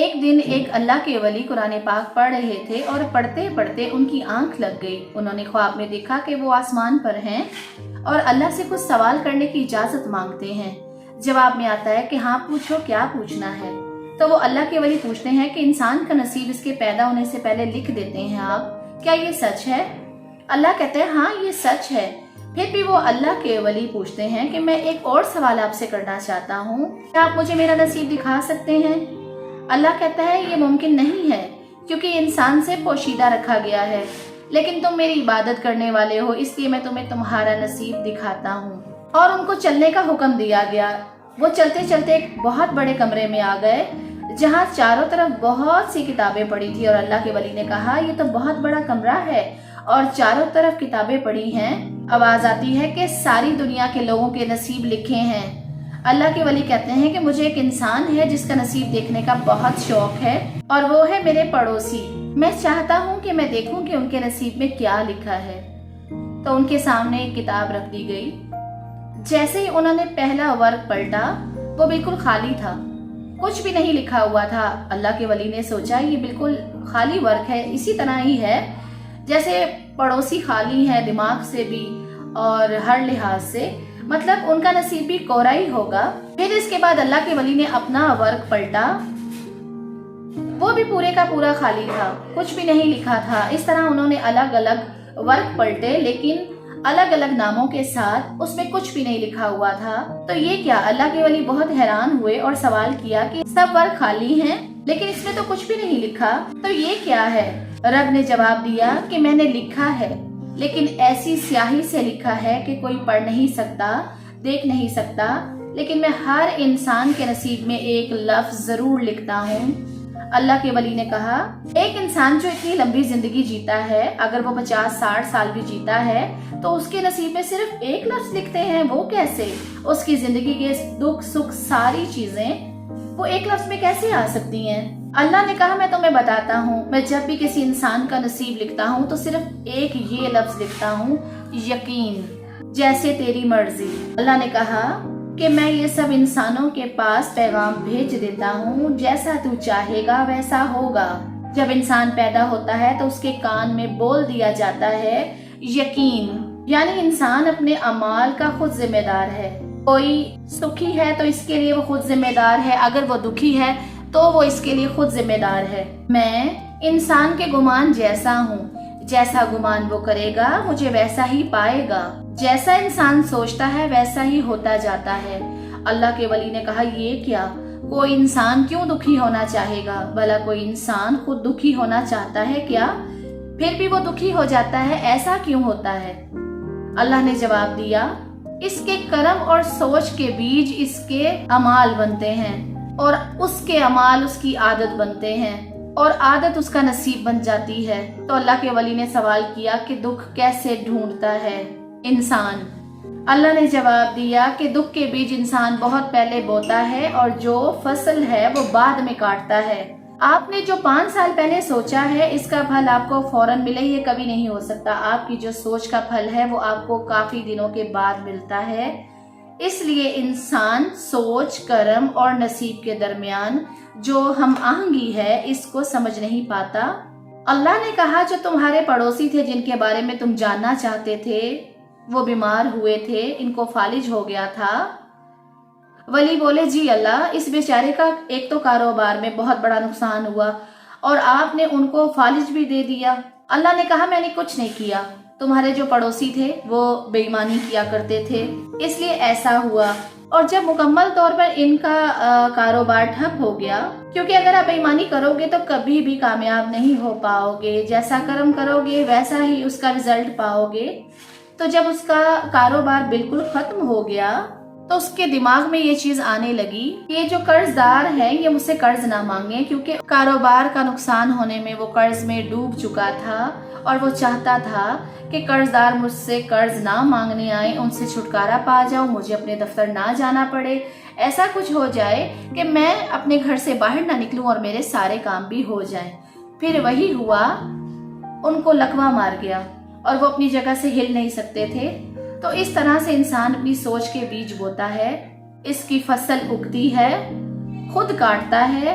ایک دن ایک اللہ کے ولی قرآن پاک پڑھ رہے تھے اور پڑھتے پڑھتے ان کی آنکھ لگ گئی۔ انہوں نے خواب میں دیکھا کہ وہ آسمان پر ہیں اور اللہ سے کچھ سوال کرنے کی اجازت مانگتے ہیں۔ جواب میں آتا ہے کہ ہاں پوچھو، کیا پوچھنا ہے؟ تو وہ اللہ کے ولی پوچھتے ہیں کہ انسان کا نصیب اس کے پیدا ہونے سے پہلے لکھ دیتے ہیں آپ، کیا یہ سچ ہے؟ اللہ کہتے ہیں ہاں یہ سچ ہے۔ پھر بھی وہ اللہ کے ولی پوچھتے ہیں کہ میں ایک اور سوال آپ سے کرنا چاہتا ہوں، کیا آپ مجھے میرا نصیب دکھا سکتے ہیں؟ اللہ کہتا ہے یہ ممکن نہیں ہے کیونکہ یہ انسان سے پوشیدہ رکھا گیا ہے، لیکن تم میری عبادت کرنے والے ہو اس لیے میں تمہیں تمہارا نصیب دکھاتا ہوں۔ اور ان کو چلنے کا حکم دیا گیا۔ وہ چلتے چلتے ایک بہت بڑے کمرے میں آ گئے جہاں چاروں طرف بہت سی کتابیں پڑی تھی، اور اللہ کے ولی نے کہا یہ تو بہت بڑا کمرہ ہے اور چاروں طرف کتابیں پڑی ہیں۔ آواز آتی ہے کہ ساری دنیا کے لوگوں کے نصیب لکھے ہیں۔ اللہ کے ولی کہتے ہیں کہ مجھے ایک انسان ہے جس کا نصیب دیکھنے کا بہت شوق ہے اور وہ ہے میرے پڑوسی۔ میں چاہتا ہوں کہ میں دیکھوں کہ ان کے نصیب میں کیا لکھا ہے۔ تو ان کے سامنے ایک کتاب رکھ دی گئی۔ جیسے ہی انہوں نے پہلا ورق پلٹا وہ بالکل خالی تھا، کچھ بھی نہیں لکھا ہوا تھا۔ اللہ کے ولی نے سوچا یہ بالکل خالی ورق ہے، اسی طرح ہی ہے جیسے پڑوسی خالی ہے دماغ سے بھی اور ہر لحاظ سے، مطلب ان کا نصیب بھی کوڑا ہی ہوگا۔ پھر اس کے بعد اللہ کے ولی نے اپنا ورق پلٹا، وہ بھی پورے کا پورا خالی تھا، کچھ بھی نہیں لکھا تھا۔ اس طرح انہوں نے الگ الگ ورق پلٹے لیکن الگ الگ ناموں کے ساتھ، اس میں کچھ بھی نہیں لکھا ہوا تھا۔ تو یہ کیا؟ اللہ کے ولی بہت حیران ہوئے اور سوال کیا کہ سب ورق خالی ہیں لیکن اس میں تو کچھ بھی نہیں لکھا، تو یہ کیا ہے؟ رب نے جواب دیا کہ میں نے لکھا ہے لیکن ایسی سیاہی سے لکھا ہے کہ کوئی پڑھ نہیں سکتا، دیکھ نہیں سکتا، لیکن میں ہر انسان کے نصیب میں ایک لفظ ضرور لکھتا ہوں۔ اللہ کے ولی نے کہا ایک انسان جو اتنی لمبی زندگی جیتا ہے، اگر وہ 50-60 سال بھی جیتا ہے تو اس کے نصیب میں صرف ایک لفظ لکھتے ہیں، وہ کیسے؟ اس کی زندگی کے دکھ سکھ ساری چیزیں وہ ایک لفظ میں کیسے آ سکتی ہیں؟ اللہ نے کہا میں تمہیں بتاتا ہوں، میں جب بھی کسی انسان کا نصیب لکھتا ہوں تو صرف ایک یہ لفظ لکھتا ہوں، یقین، جیسے تیری مرضی۔ اللہ نے کہا کہ میں یہ سب انسانوں کے پاس پیغام بھیج دیتا ہوں، جیسا تو چاہے گا ویسا ہوگا۔ جب انسان پیدا ہوتا ہے تو اس کے کان میں بول دیا جاتا ہے یقین، یعنی انسان اپنے اعمال کا خود ذمہ دار ہے۔ کوئی سکھی ہے تو اس کے لیے وہ خود ذمہ دار ہے، اگر وہ دکھی ہے تو وہ اس کے لیے خود ذمہ دار ہے۔ میں انسان کے گمان جیسا ہوں، جیسا گمان وہ کرے گا مجھے ویسا ہی پائے گا، جیسا انسان سوچتا ہے ویسا ہی ہوتا جاتا ہے۔ اللہ کے ولی نے کہا یہ کیا؟ کوئی انسان کیوں دکھی ہونا چاہے گا؟ بھلا کوئی انسان خود دکھی ہونا چاہتا ہے کیا؟ پھر بھی وہ دکھی ہو جاتا ہے، ایسا کیوں ہوتا ہے؟ اللہ نے جواب دیا اس کے کرم اور سوچ کے بیج اس کے اعمال بنتے ہیں، اور اس کے اعمال اس کی عادت بنتے ہیں، اور عادت اس کا نصیب بن جاتی ہے۔ تو اللہ کے ولی نے سوال کیا کہ دکھ کیسے ڈھونڈتا ہے انسان؟ اللہ نے جواب دیا کہ دکھ کے بیج انسان بہت پہلے بوتا ہے اور جو فصل ہے وہ بعد میں کاٹتا ہے۔ آپ نے جو 5 سال پہلے سوچا ہے اس کا پھل آپ کو فوراً ملے، یہ کبھی نہیں ہو سکتا۔ آپ کی جو سوچ کا پھل ہے وہ آپ کو کافی دنوں کے بعد ملتا ہے۔ اس لیے انسان سوچ، کرم اور نصیب کے درمیان جو ہم آہنگی ہے اس کو سمجھ نہیں پاتا۔ اللہ نے کہا جو تمہارے پڑوسی تھے جن کے بارے میں تم جاننا چاہتے تھے وہ بیمار ہوئے تھے، ان کو فالج ہو گیا تھا۔ ولی بولے جی اللہ، اس بیچارے کا ایک تو کاروبار میں بہت بڑا نقصان ہوا اور آپ نے ان کو فالج بھی دے دیا۔ اللہ نے کہا میں نے کچھ نہیں کیا، تمہارے جو پڑوسی تھے وہ بے ایمانی کیا کرتے تھے اس لیے ایسا ہوا، اور جب مکمل طور پر ان کا کاروبار ٹھپ ہو گیا، کیونکہ اگر آپ بے ایمانی کرو گے تو کبھی بھی کامیاب نہیں ہو پاؤ گے، جیسا کرم کرو گے ویسا ہی اس کا رزلٹ پاؤ گے۔ تو جب اس کا کاروبار بالکل ختم ہو گیا تو اس کے دماغ میں یہ چیز آنے لگی کہ یہ جو قرض دار ہے یہ مجھ سے قرض نہ مانگے، کیونکہ کاروبار کا نقصان ہونے میں وہ قرض میں ڈوب چکا تھا اور وہ چاہتا تھا کہ قرض دار مجھ سے قرض نہ مانگنے آئے، ان سے چھٹکارا پا جاؤں، مجھے اپنے دفتر نہ جانا پڑے، ایسا کچھ ہو جائے کہ میں اپنے گھر سے باہر نہ نکلوں اور میرے سارے کام بھی ہو جائیں۔ پھر وہی ہوا، ان کو لقوہ مار گیا اور وہ اپنی جگہ سے ہل نہیں سکتے تھے۔ تو اس طرح سے انسان اپنی سوچ کے بیج بوتا ہے، اس کی فصل اگتی ہے، خود کاٹتا ہے